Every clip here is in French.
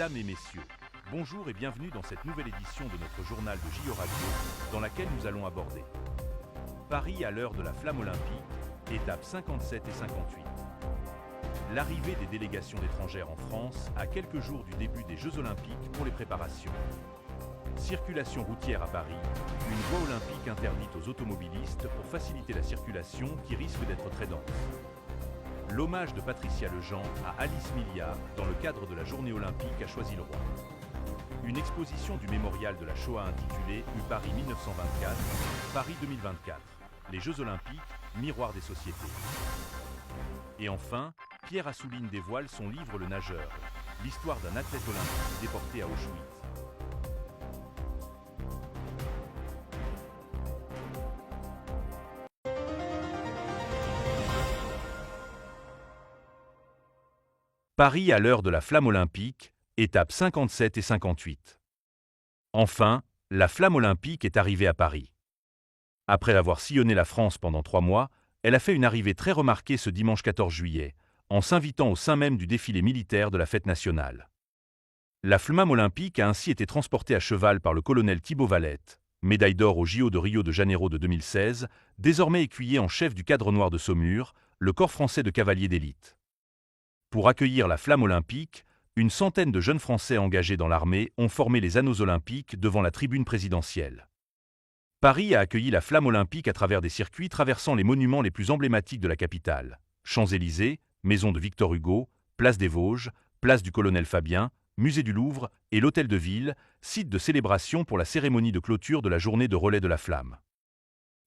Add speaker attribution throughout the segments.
Speaker 1: Mesdames et messieurs, bonjour et bienvenue dans cette nouvelle édition de notre journal de JO Radio, dans laquelle nous allons aborder Paris à l'heure de la flamme olympique, étapes 57 et 58. L'arrivée des délégations d'étrangères en France à quelques jours du début des Jeux Olympiques pour les préparations. Circulation routière à Paris, une voie olympique interdite aux automobilistes pour faciliter la circulation qui risque d'être très dense. L'hommage de Patricia Legend à Alice Milia dans le cadre de la journée olympique à Choisy-le-Roi. Une exposition du mémorial de la Shoah intitulée Paris 1924, Paris 2024. Les Jeux Olympiques, miroir des sociétés. Et enfin, Pierre Assouline dévoile son livre Le Nageur, l'histoire d'un athlète olympique déporté à Auschwitz. Paris à l'heure de la flamme olympique, étapes 57 et 58. Enfin, la flamme olympique est arrivée à Paris. Après avoir sillonné la France pendant 3 mois, elle a fait une arrivée très remarquée ce dimanche 14 juillet, en s'invitant au sein même du défilé militaire de la fête nationale. La flamme olympique a ainsi été transportée à cheval par le colonel Thibaut Valette, médaille d'or au JO de Rio de Janeiro de 2016, désormais écuyer en chef du Cadre Noir de Saumur, le corps français de cavaliers d'élite. Pour accueillir la flamme olympique, une centaine de jeunes Français engagés dans l'armée ont formé les anneaux olympiques devant la tribune présidentielle. Paris a accueilli la flamme olympique à travers des circuits traversant les monuments les plus emblématiques de la capitale. Champs-Élysées, Maison de Victor Hugo, Place des Vosges, Place du Colonel Fabien, Musée du Louvre et l'Hôtel de Ville, site de célébration pour la cérémonie de clôture de la journée de relais de la flamme.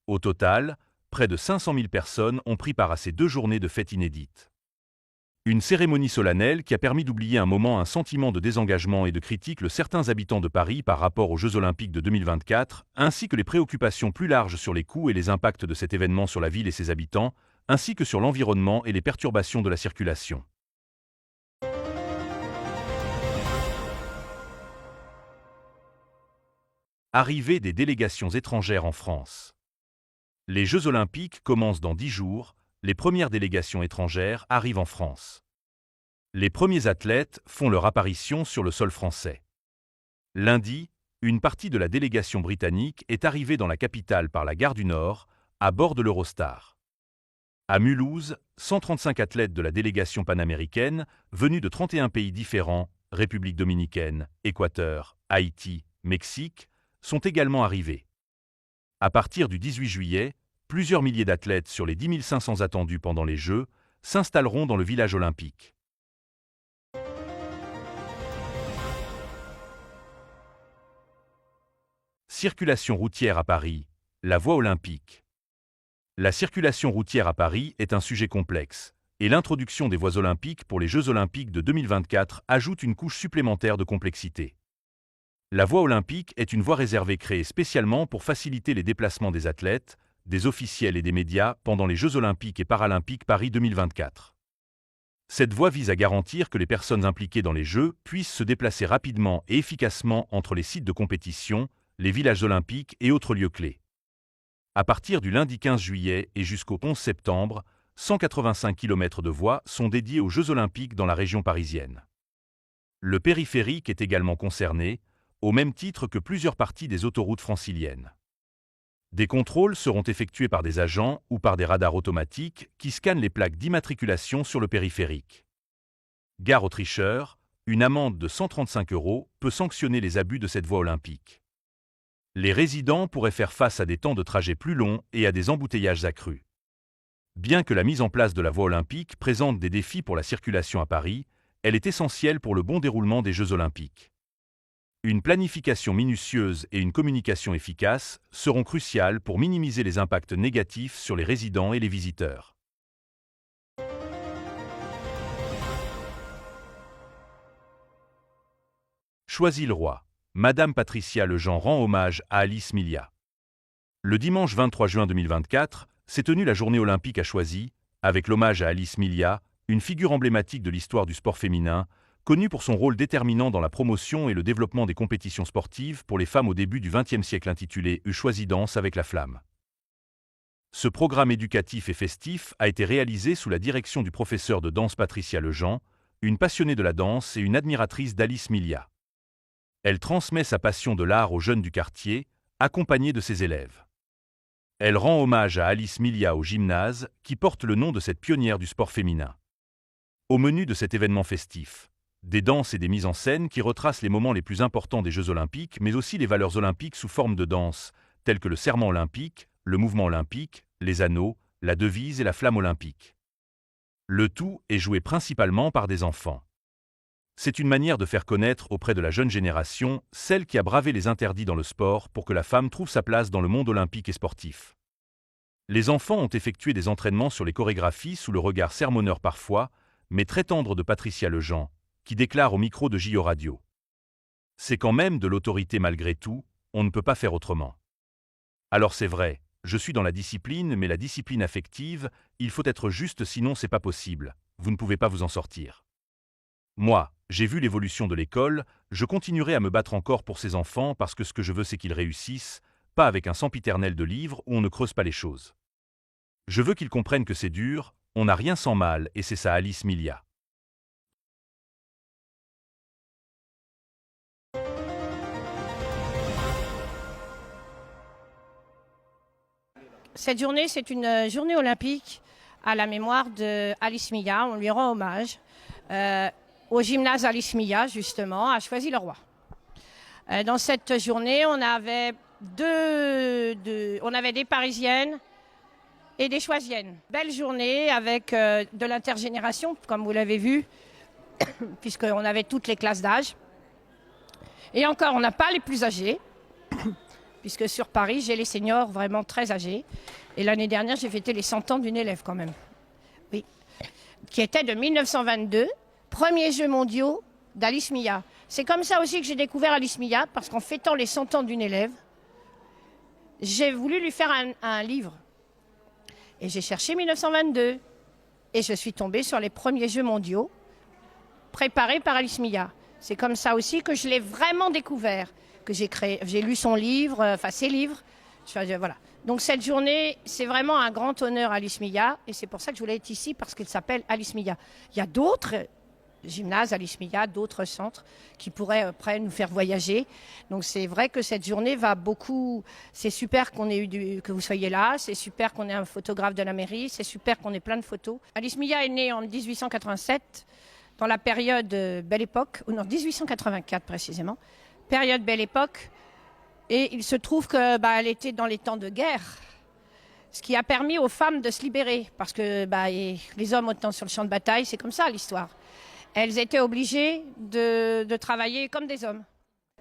Speaker 1: Au total, près de 500 000 personnes ont pris part à ces 2 journées de fête inédites. Une cérémonie solennelle qui a permis d'oublier un moment un sentiment de désengagement et de critique de certains habitants de Paris par rapport aux Jeux Olympiques de 2024, ainsi que les préoccupations plus larges sur les coûts et les impacts de cet événement sur la ville et ses habitants, ainsi que sur l'environnement et les perturbations de la circulation. Arrivée des délégations étrangères en France. Les Jeux Olympiques commencent dans 10 jours. Les premières délégations étrangères arrivent en France. Les premiers athlètes font leur apparition sur le sol français. Lundi, une partie de la délégation britannique est arrivée dans la capitale par la gare du Nord, à bord de l'Eurostar. À Mulhouse, 135 athlètes de la délégation panaméricaine, venus de 31 pays différents, République dominicaine, Équateur, Haïti, Mexique, sont également arrivés. À partir du 18 juillet, plusieurs milliers d'athlètes sur les 10 500 attendus pendant les Jeux s'installeront dans le village olympique. Circulation routière à Paris, la voie olympique. La circulation routière à Paris est un sujet complexe, et l'introduction des voies olympiques pour les Jeux olympiques de 2024 ajoute une couche supplémentaire de complexité. La voie olympique est une voie réservée créée spécialement pour faciliter les déplacements des athlètes, des officiels et des médias pendant les Jeux Olympiques et Paralympiques Paris 2024. Cette voie vise à garantir que les personnes impliquées dans les Jeux puissent se déplacer rapidement et efficacement entre les sites de compétition, les villages olympiques et autres lieux clés. À partir du lundi 15 juillet et jusqu'au 11 septembre, 185 km de voies sont dédiées aux Jeux Olympiques dans la région parisienne. Le périphérique est également concerné, au même titre que plusieurs parties des autoroutes franciliennes. Des contrôles seront effectués par des agents ou par des radars automatiques qui scannent les plaques d'immatriculation sur le périphérique. Gare aux tricheurs, une amende de 135 € peut sanctionner les abus de cette voie olympique. Les résidents pourraient faire face à des temps de trajet plus longs et à des embouteillages accrus. Bien que la mise en place de la voie olympique présente des défis pour la circulation à Paris, elle est essentielle pour le bon déroulement des Jeux olympiques. Une planification minutieuse et une communication efficace seront cruciales pour minimiser les impacts négatifs sur les résidents et les visiteurs. Choisy-le-Roi. Madame Patricia Legend rend hommage à Alice Milia. Le dimanche 23 juin 2024, s'est tenue la journée olympique à Choisy, avec l'hommage à Alice Milia, une figure emblématique de l'histoire du sport féminin, connue pour son rôle déterminant dans la promotion et le développement des compétitions sportives pour les femmes au début du XXe siècle intitulé « Choisy danse avec la flamme ». Ce programme éducatif et festif a été réalisé sous la direction du professeur de danse Patricia Legend, une passionnée de la danse et une admiratrice d'Alice Milia. Elle transmet sa passion de l'art aux jeunes du quartier, accompagnée de ses élèves. Elle rend hommage à Alice Milia au gymnase, qui porte le nom de cette pionnière du sport féminin. Au menu de cet événement festif, des danses et des mises en scène qui retracent les moments les plus importants des Jeux olympiques, mais aussi les valeurs olympiques sous forme de danse, telles que le serment olympique, le mouvement olympique, les anneaux, la devise et la flamme olympique. Le tout est joué principalement par des enfants. C'est une manière de faire connaître auprès de la jeune génération celle qui a bravé les interdits dans le sport pour que la femme trouve sa place dans le monde olympique et sportif. Les enfants ont effectué des entraînements sur les chorégraphies sous le regard sermonneur parfois, mais très tendre de Patricia Lejean, qui déclare au micro de JO Radio. C'est quand même de l'autorité malgré tout, on ne peut pas faire autrement. Alors c'est vrai, je suis dans la discipline, mais la discipline affective, il faut être juste sinon c'est pas possible, vous ne pouvez pas vous en sortir. Moi, j'ai vu l'évolution de l'école, je continuerai à me battre encore pour ces enfants parce que ce que je veux c'est qu'ils réussissent, pas avec un sempiternel de livres où on ne creuse pas les choses. Je veux qu'ils comprennent que c'est dur, on n'a rien sans mal et c'est ça Alice Milia.
Speaker 2: Cette journée, c'est une journée olympique à la mémoire d'Alice Milia. On lui rend hommage au gymnase Alice Milia, justement, à Choisy-le-Roi. Dans cette journée, on avait des Parisiennes et des Choisiennes. Belle journée avec de l'intergénération, comme vous l'avez vu, puisqu'on avait toutes les classes d'âge. Et encore, on n'a pas les plus âgés, puisque sur Paris, j'ai les seniors vraiment très âgés. Et l'année dernière, j'ai fêté les 100 ans d'une élève quand même. Oui. Qui était de 1922, premiers Jeux mondiaux d'Alice Milia. C'est comme ça aussi que j'ai découvert Alice Milia, parce qu'en fêtant les 100 ans d'une élève, j'ai voulu lui faire un livre. Et j'ai cherché 1922. Et je suis tombée sur les premiers Jeux mondiaux préparés par Alice Milia. C'est comme ça aussi que je l'ai vraiment découvert, que j'ai lu son livre, ses livres. Voilà. Donc cette journée, c'est vraiment un grand honneur à Alice Milia, et c'est pour ça que je voulais être ici, parce qu'elle s'appelle Alice Milia. Il y a d'autres gymnases Alice Milia, d'autres centres qui pourraient après nous faire voyager. Donc c'est vrai que cette journée va beaucoup. C'est super que vous soyez là, c'est super qu'on ait un photographe de la mairie, c'est super qu'on ait plein de photos. Alice Milia est née en 1887, dans la période Belle Époque, ou non, 1884 précisément, période Belle Époque. Et il se trouve qu'elle était dans les temps de guerre, ce qui a permis aux femmes de se libérer, parce que les hommes étant sur le champ de bataille, c'est comme ça l'histoire. Elles étaient obligées de travailler comme des hommes.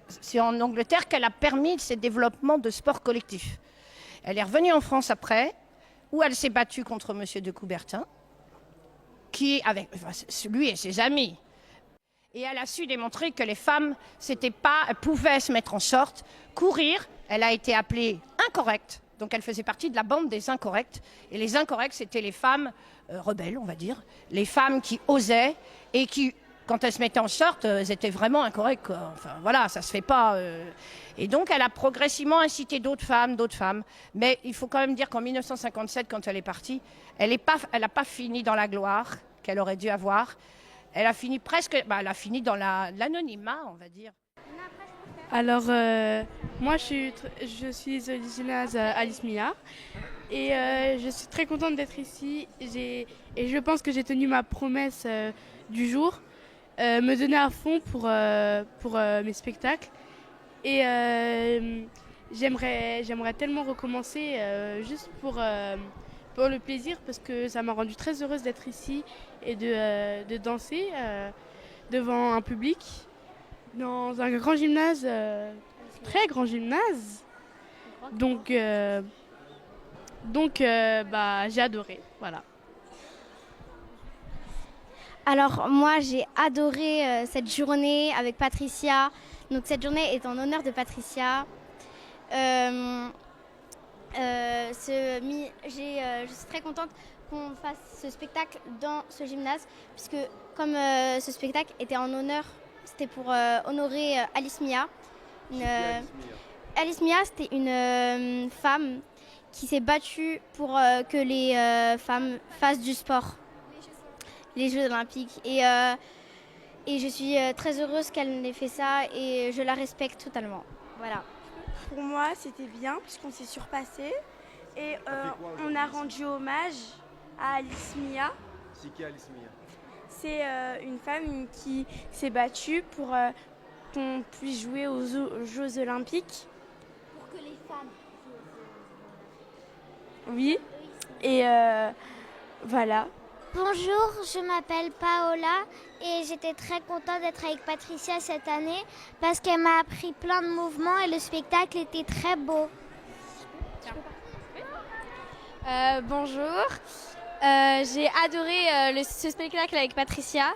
Speaker 2: C'est en Angleterre qu'elle a permis ce développement de sport collectif. Elle est revenue en France après, où elle s'est battue contre M. de Coubertin, lui et ses amis. Et elle a su démontrer que les femmes pouvaient se mettre en short, courir. Elle a été appelée incorrecte. Donc elle faisait partie de la bande des incorrectes. Et les incorrects, c'était les femmes rebelles, on va dire. Les femmes qui osaient et qui, quand elles se mettaient en short, elles étaient vraiment incorrectes. Enfin voilà, ça se fait pas. Et donc elle a progressivement incité d'autres femmes. Mais il faut quand même dire qu'en 1957, quand elle est partie, elle n'a pas fini dans la gloire qu'elle aurait dû avoir. Elle a fini dans l'anonymat, on va dire.
Speaker 3: Alors, moi, je suis au gymnase Alice Milia et je suis très contente d'être ici. Et je pense que j'ai tenu ma promesse du jour, me donner à fond pour mes spectacles. Et j'aimerais tellement recommencer juste pour le plaisir, parce que ça m'a rendue très heureuse d'être ici et de danser devant un public dans un grand gymnase, très grand gymnase. Donc j'ai adoré, voilà.
Speaker 4: Alors moi j'ai adoré cette journée avec Patricia. Donc cette journée est en honneur de Patricia. Je suis très contente qu'on fasse ce spectacle dans ce gymnase, puisque comme ce spectacle était en honneur, c'était pour honorer Alice Milia. Alice Milia, c'était une femme qui s'est battue pour que les femmes fassent du sport, les Jeux olympiques. Et Et je suis très heureuse qu'elle ait fait ça et je la respecte totalement. Voilà.
Speaker 3: Pour moi, c'était bien puisqu'on s'est surpassé et on a rendu hommage à Alice Mia.
Speaker 5: C'est qui Alice Mia?
Speaker 3: C'est une femme qui s'est battue pour qu'on puisse jouer aux Jeux Olympiques.
Speaker 4: Pour que les femmes
Speaker 3: Oui. Et voilà.
Speaker 6: Bonjour, je m'appelle Paola et j'étais très contente d'être avec Patricia cette année parce qu'elle m'a appris plein de mouvements et le spectacle était très beau.
Speaker 7: Bonjour, j'ai adoré ce spectacle avec Patricia.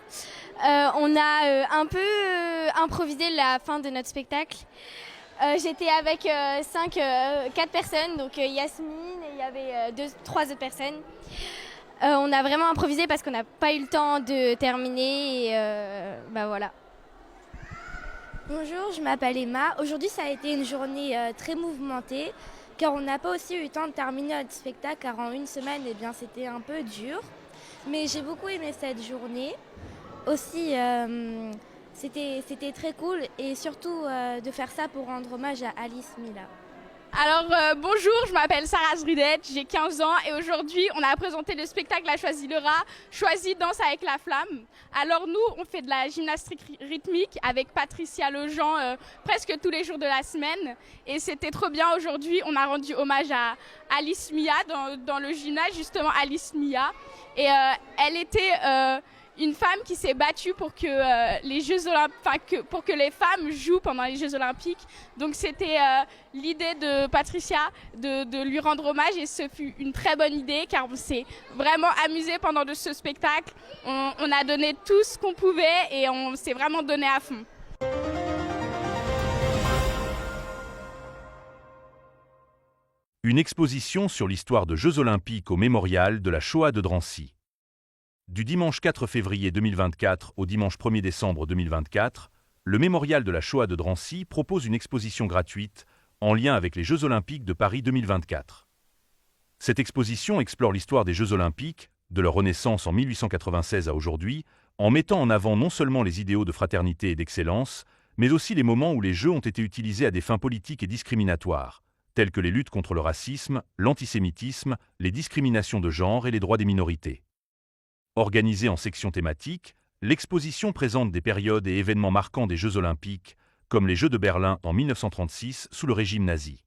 Speaker 7: On a un peu improvisé la fin de notre spectacle. J'étais avec 4 personnes, donc Yasmine et il y avait 3 autres personnes. On a vraiment improvisé parce qu'on n'a pas eu le temps de terminer et voilà.
Speaker 8: Bonjour, je m'appelle Emma. Aujourd'hui, ça a été une journée très mouvementée car on n'a pas aussi eu le temps de terminer notre spectacle car en une semaine, c'était un peu dur. Mais j'ai beaucoup aimé cette journée. Aussi, c'était très cool et surtout de faire ça pour rendre hommage à Alice Mia.
Speaker 9: Alors bonjour, je m'appelle Sarah Zrudette, j'ai 15 ans et aujourd'hui on a présenté le spectacle La Choisie le rat, Choisie danse avec la flamme. Alors nous on fait de la gymnastique rythmique avec Patricia Lejean presque tous les jours de la semaine et c'était trop bien. Aujourd'hui on a rendu hommage à Alice Mia dans le gymnase, justement Alice Mia, et elle était une femme qui s'est battue pour que les Jeux Olympiques, pour que les femmes jouent pendant les Jeux Olympiques. Donc c'était l'idée de Patricia de lui rendre hommage et ce fut une très bonne idée car on s'est vraiment amusé pendant ce spectacle. On a donné tout ce qu'on pouvait et on s'est vraiment donné à fond.
Speaker 1: Une exposition sur l'histoire de Jeux Olympiques au mémorial de la Shoah de Drancy. Du dimanche 4 février 2024 au dimanche 1er décembre 2024, le mémorial de la Shoah de Drancy propose une exposition gratuite en lien avec les Jeux Olympiques de Paris 2024. Cette exposition explore l'histoire des Jeux Olympiques, de leur renaissance en 1896 à aujourd'hui, en mettant en avant non seulement les idéaux de fraternité et d'excellence, mais aussi les moments où les Jeux ont été utilisés à des fins politiques et discriminatoires, telles que les luttes contre le racisme, l'antisémitisme, les discriminations de genre et les droits des minorités. Organisée en sections thématiques, l'exposition présente des périodes et événements marquants des Jeux Olympiques, comme les Jeux de Berlin en 1936 sous le régime nazi.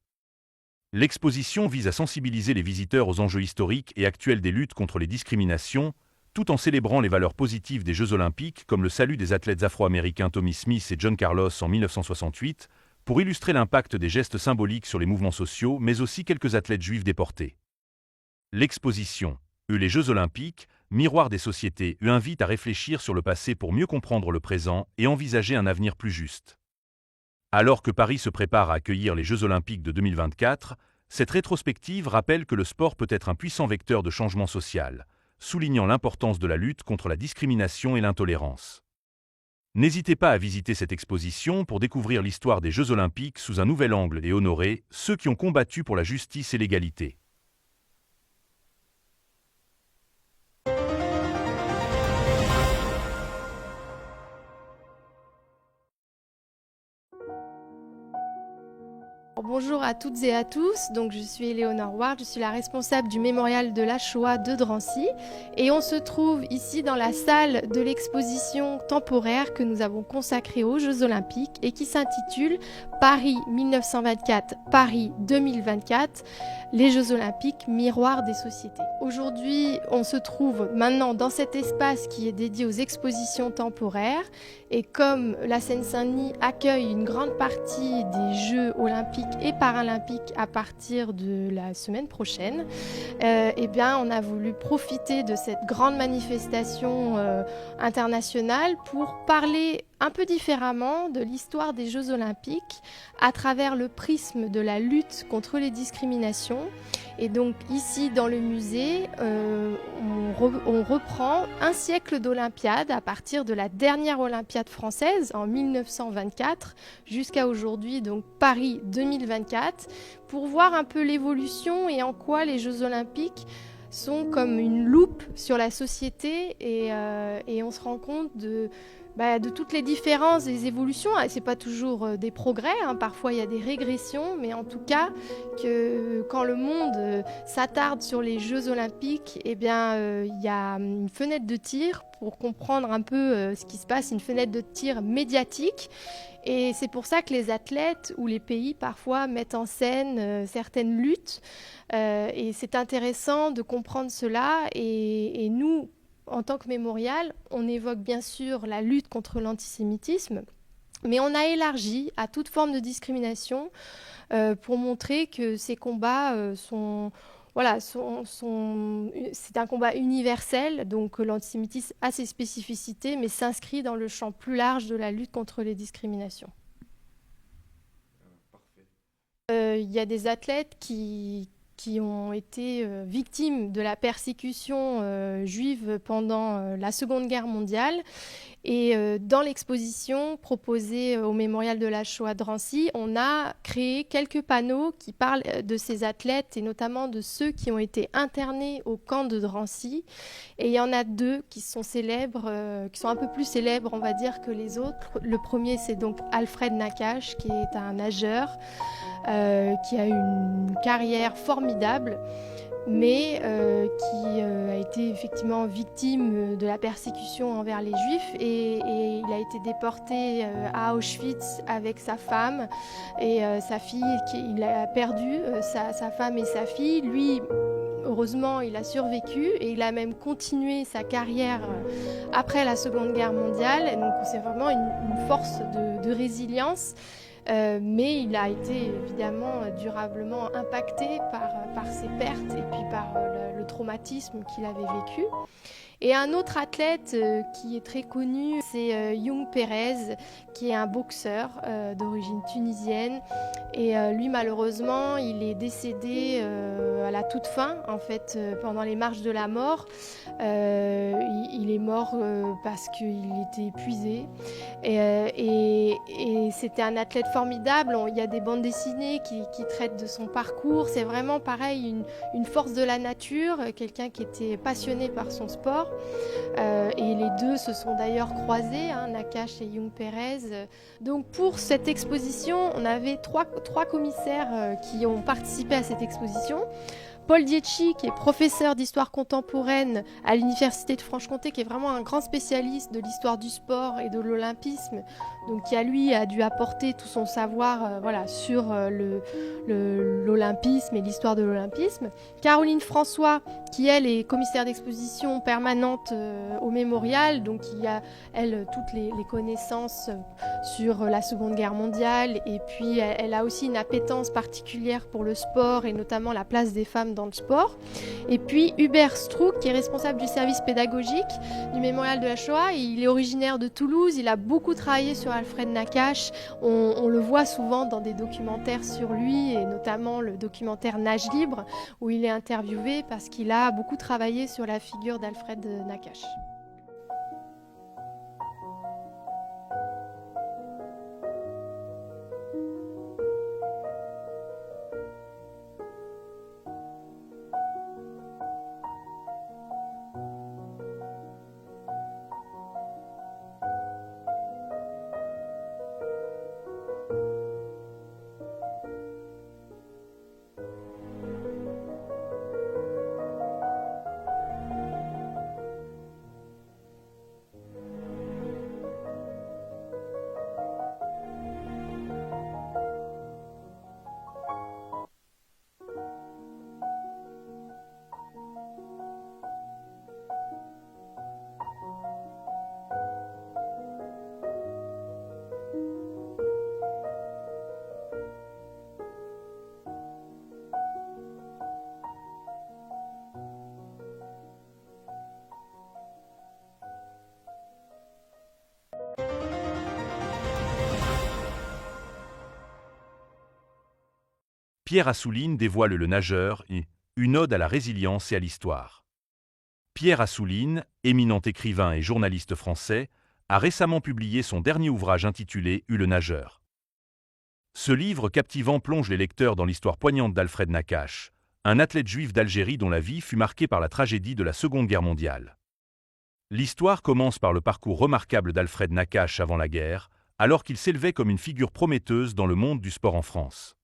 Speaker 1: L'exposition vise à sensibiliser les visiteurs aux enjeux historiques et actuels des luttes contre les discriminations, tout en célébrant les valeurs positives des Jeux Olympiques comme le salut des athlètes afro-américains Tommy Smith et John Carlos en 1968, pour illustrer l'impact des gestes symboliques sur les mouvements sociaux, mais aussi quelques athlètes juifs déportés. L'exposition les Jeux Olympiques, miroir des sociétés, invite à réfléchir sur le passé pour mieux comprendre le présent et envisager un avenir plus juste. Alors que Paris se prépare à accueillir les Jeux Olympiques de 2024, cette rétrospective rappelle que le sport peut être un puissant vecteur de changement social, soulignant l'importance de la lutte contre la discrimination et l'intolérance. N'hésitez pas à visiter cette exposition pour découvrir l'histoire des Jeux Olympiques sous un nouvel angle et honorer ceux qui ont combattu pour la justice et l'égalité.
Speaker 10: Bonjour à toutes et à tous, donc je suis Éléonore Ward, je suis la responsable du mémorial de la Shoah de Drancy et on se trouve ici dans la salle de l'exposition temporaire que nous avons consacrée aux Jeux Olympiques et qui s'intitule Paris 1924, Paris 2024, les Jeux Olympiques, miroir des sociétés. Aujourd'hui, on se trouve maintenant dans cet espace qui est dédié aux expositions temporaires et comme la Seine-Saint-Denis accueille une grande partie des Jeux Olympiques et paralympiques à partir de la semaine prochaine, on a voulu profiter de cette grande manifestation internationale pour parler un peu différemment de l'histoire des Jeux Olympiques à travers le prisme de la lutte contre les discriminations. Et donc ici dans le musée, on reprend un siècle d'Olympiade à partir de la dernière Olympiade française en 1924 jusqu'à aujourd'hui, donc Paris 2024, pour voir un peu l'évolution et en quoi les Jeux Olympiques sont comme une loupe sur la société et on se rend compte de toutes les différences, des évolutions. Ce n'est pas toujours des progrès, hein. Parfois il y a des régressions, mais en tout cas, que quand le monde s'attarde sur les Jeux Olympiques, il y a une fenêtre de tir pour comprendre un peu ce qui se passe, une fenêtre de tir médiatique. Et c'est pour ça que les athlètes ou les pays parfois mettent en scène certaines luttes. Et c'est intéressant de comprendre cela. Et nous, en tant que mémorial, on évoque bien sûr la lutte contre l'antisémitisme, mais on a élargi à toute forme de discrimination pour montrer que ces combats c'est un combat universel, donc l'antisémitisme a ses spécificités, mais s'inscrit dans le champ plus large de la lutte contre les discriminations. Il y a des athlètes qui ont été victimes de la persécution juive pendant la Seconde Guerre mondiale. Et dans l'exposition proposée au Mémorial de la Shoah de Drancy, on a créé quelques panneaux qui parlent de ces athlètes et notamment de ceux qui ont été internés au camp de Drancy. Et il y en a deux qui sont célèbres, qui sont un peu plus célèbres, on va dire, que les autres. Le premier, c'est donc Alfred Nakache, qui est un nageur qui a eu une carrière formidable, mais qui a été effectivement victime de la persécution envers les Juifs et il a été déporté à Auschwitz avec sa femme et sa fille. Il a perdu sa femme et sa fille. Lui, heureusement, il a survécu et il a même continué sa carrière après la Seconde Guerre mondiale. Et donc c'est vraiment une force de résilience. Mais il a été évidemment durablement impacté par ses pertes et puis par le traumatisme qu'il avait vécu. Et un autre athlète qui est très connu, c'est Young Perez, qui est un boxeur d'origine tunisienne. Et lui, malheureusement, il est décédé à la toute fin, en fait, pendant les marches de la mort. Il est mort parce qu'il était épuisé. Et c'était un athlète formidable. Il y a des bandes dessinées qui traitent de son parcours. C'est vraiment pareil, une force de la nature, quelqu'un qui était passionné par son sport. Et les deux se sont d'ailleurs croisés, Nakache et Young Perez. Donc pour cette exposition, on avait trois commissaires qui ont participé à cette exposition. Paul Dietschi, qui est professeur d'histoire contemporaine à l'Université de Franche-Comté, qui est vraiment un grand spécialiste de l'histoire du sport et de l'olympisme, donc qui a dû apporter tout son savoir sur l'olympisme et l'histoire de l'olympisme. Caroline François, qui elle est commissaire d'exposition permanente au Mémorial, donc qui a elle toutes les connaissances sur la Seconde Guerre mondiale, et puis elle a aussi une appétence particulière pour le sport et notamment la place des femmes dans le sport. Et puis Hubert Strouk, qui est responsable du service pédagogique du Mémorial de la Shoah. Il est originaire de Toulouse, il a beaucoup travaillé sur Alfred Nakache. On le voit souvent dans des documentaires sur lui, et notamment le documentaire Nage libre, où il est interviewé parce qu'il a beaucoup travaillé sur la figure d'Alfred Nakache.
Speaker 1: Pierre Assouline dévoile Le Nageur, une ode à la résilience et à l'histoire. Pierre Assouline, éminent écrivain et journaliste français, a récemment publié son dernier ouvrage intitulé Le Nageur. Ce livre captivant plonge les lecteurs dans l'histoire poignante d'Alfred Nakache, un athlète juif d'Algérie dont la vie fut marquée par la tragédie de la Seconde Guerre mondiale. L'histoire commence par le parcours remarquable d'Alfred Nakache avant la guerre, alors qu'il s'élevait comme une figure prometteuse dans le monde du sport en France.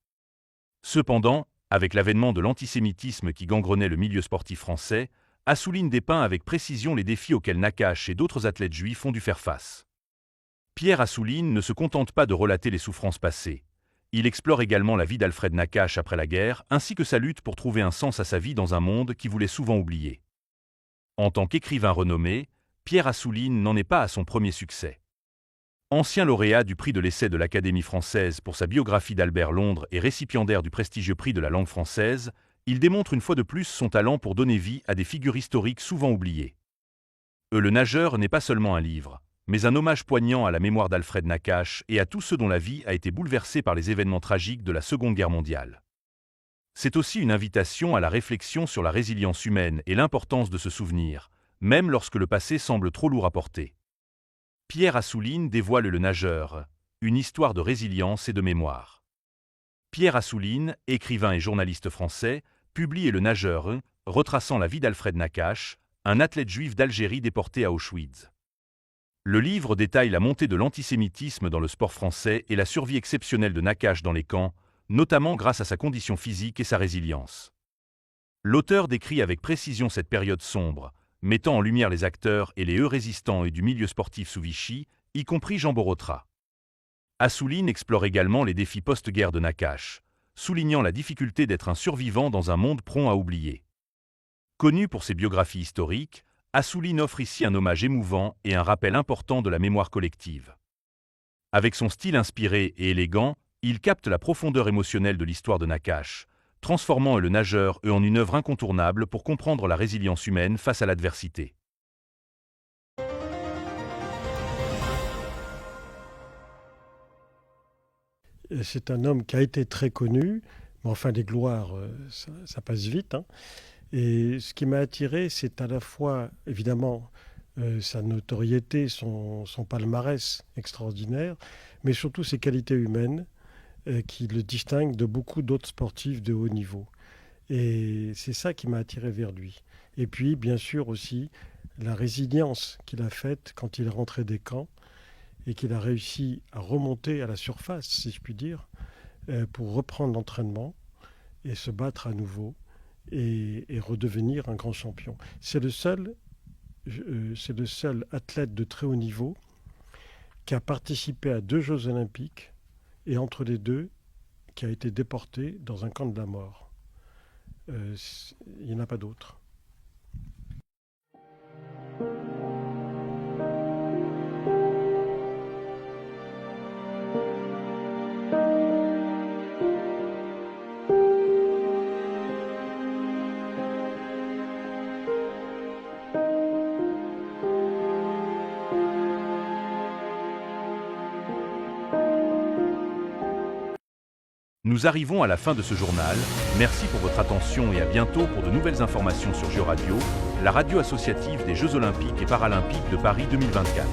Speaker 1: Cependant, avec l'avènement de l'antisémitisme qui gangrenait le milieu sportif français, Assouline dépeint avec précision les défis auxquels Nakache et d'autres athlètes juifs ont dû faire face. Pierre Assouline ne se contente pas de relater les souffrances passées. Il explore également la vie d'Alfred Nakache après la guerre, ainsi que sa lutte pour trouver un sens à sa vie dans un monde qui voulait souvent oublier. En tant qu'écrivain renommé, Pierre Assouline n'en est pas à son premier succès. Ancien lauréat du prix de l'essai de l'Académie française pour sa biographie d'Albert Londres et récipiendaire du prestigieux prix de la langue française, il démontre une fois de plus son talent pour donner vie à des figures historiques souvent oubliées. Le nageur n'est pas seulement un livre, mais un hommage poignant à la mémoire d'Alfred Nakache et à tous ceux dont la vie a été bouleversée par les événements tragiques de la Seconde Guerre mondiale. C'est aussi une invitation à la réflexion sur la résilience humaine et l'importance de se souvenir, même lorsque le passé semble trop lourd à porter. Pierre Assouline dévoile Le Nageur, une histoire de résilience et de mémoire. Pierre Assouline, écrivain et journaliste français, publie Le Nageur, retraçant la vie d'Alfred Nakache, un athlète juif d'Algérie déporté à Auschwitz. Le livre détaille la montée de l'antisémitisme dans le sport français et la survie exceptionnelle de Nakache dans les camps, notamment grâce à sa condition physique et sa résilience. L'auteur décrit avec précision cette période sombre, mettant en lumière les acteurs et les résistants et du milieu sportif sous Vichy, y compris Jean Borotra. Assouline explore également les défis post-guerre de Nakache, soulignant la difficulté d'être un survivant dans un monde prompt à oublier. Connu pour ses biographies historiques, Assouline offre ici un hommage émouvant et un rappel important de la mémoire collective. Avec son style inspiré et élégant, il capte la profondeur émotionnelle de l'histoire de Nakache, transformant Le Nageur en une œuvre incontournable pour comprendre la résilience humaine face à l'adversité.
Speaker 5: C'est un homme qui a été très connu, mais enfin les gloires, ça passe vite, hein. Et ce qui m'a attiré, c'est à la fois, évidemment, sa notoriété, son palmarès extraordinaire, mais surtout ses qualités humaines qui le distinguent de beaucoup d'autres sportifs de haut niveau. Et c'est ça qui m'a attiré vers lui. Et puis, bien sûr aussi, la résilience qu'il a faite quand il est rentré des camps et qu'il a réussi à remonter à la surface, si je puis dire, pour reprendre l'entraînement et se battre à nouveau. Et redevenir un grand champion. C'est le seul athlète de très haut niveau qui a participé à 2 Jeux olympiques et entre les deux, qui a été déporté dans un camp de la mort. Il n'y en a pas d'autres.
Speaker 1: Nous arrivons à la fin de ce journal. Merci pour votre attention et à bientôt pour de nouvelles informations sur Géoradio, la radio associative des Jeux Olympiques et Paralympiques de Paris 2024.